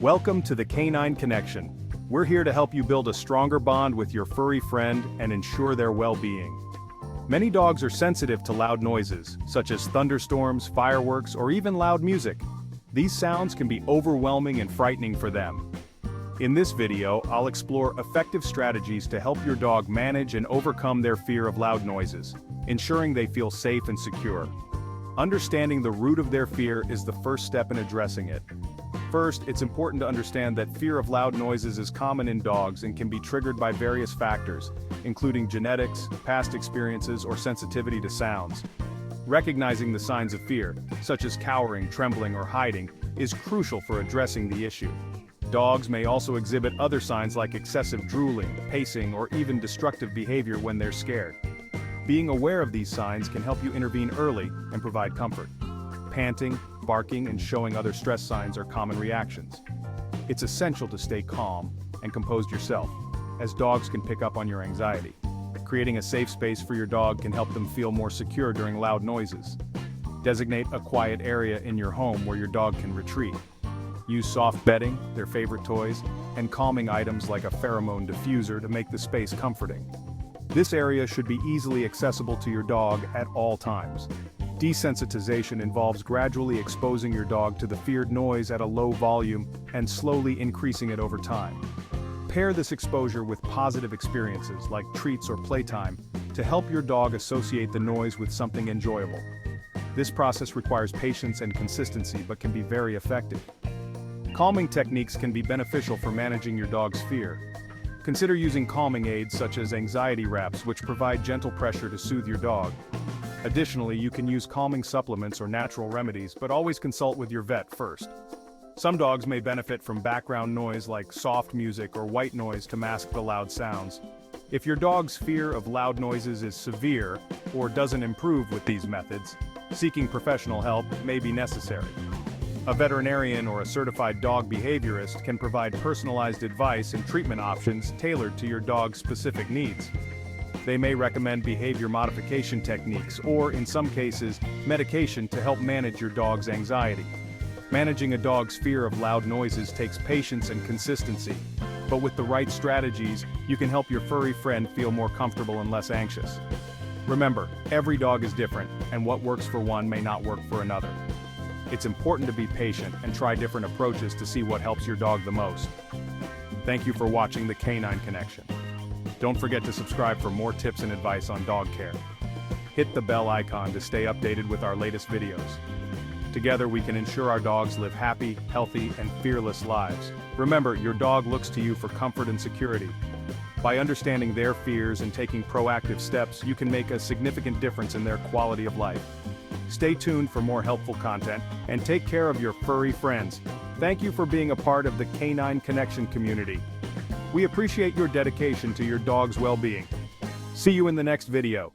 Welcome to the Canine Connection. We're here to help you build a stronger bond with your furry friend and ensure their well-being. Many dogs are sensitive to loud noises, such as thunderstorms, fireworks, or even loud music. These sounds can be overwhelming and frightening for them. In this video, I'll explore effective strategies to help your dog manage and overcome their fear of loud noises, ensuring they feel safe and secure. Understanding the root of their fear is the first step in addressing it. First, it's important to understand that fear of loud noises is common in dogs and can be triggered by various factors, including genetics, past experiences, or sensitivity to sounds. Recognizing the signs of fear, such as cowering, trembling, or hiding, is crucial for addressing the issue. Dogs may also exhibit other signs like excessive drooling, pacing, or even destructive behavior when they're scared. Being aware of these signs can help you intervene early and provide comfort. Panting, barking, and showing other stress signs are common reactions. It's essential to stay calm and composed yourself, as dogs can pick up on your anxiety. Creating a safe space for your dog can help them feel more secure during loud noises. Designate a quiet area in your home where your dog can retreat. Use soft bedding, their favorite toys, and calming items like a pheromone diffuser to make the space comforting. This area should be easily accessible to your dog at all times. Desensitization involves gradually exposing your dog to the feared noise at a low volume and slowly increasing it over time. Pair this exposure with positive experiences like treats or playtime to help your dog associate the noise with something enjoyable. This process requires patience and consistency but can be very effective. Calming techniques can be beneficial for managing your dog's fear. Consider using calming aids such as anxiety wraps, which provide gentle pressure to soothe your dog. Additionally, you can use calming supplements or natural remedies, but always consult with your vet first. Some dogs may benefit from background noise like soft music or white noise to mask the loud sounds. If your dog's fear of loud noises is severe or doesn't improve with these methods, seeking professional help may be necessary. A veterinarian or a certified dog behaviorist can provide personalized advice and treatment options tailored to your dog's specific needs. They may recommend behavior modification techniques or, in some cases, medication to help manage your dog's anxiety. Managing a dog's fear of loud noises takes patience and consistency, but with the right strategies, you can help your furry friend feel more comfortable and less anxious. Remember, every dog is different, and what works for one may not work for another. It's important to be patient and try different approaches to see what helps your dog the most. Thank you for watching the Canine Connection. Don't forget to subscribe for more tips and advice on dog care. Hit the bell icon to stay updated with our latest videos. Together we can ensure our dogs live happy, healthy, and fearless lives. Remember, your dog looks to you for comfort and security. By understanding their fears and taking proactive steps, you can make a significant difference in their quality of life. Stay tuned for more helpful content, and take care of your furry friends. Thank you for being a part of the Canine Connection community. We appreciate your dedication to your dog's well-being. See you in the next video.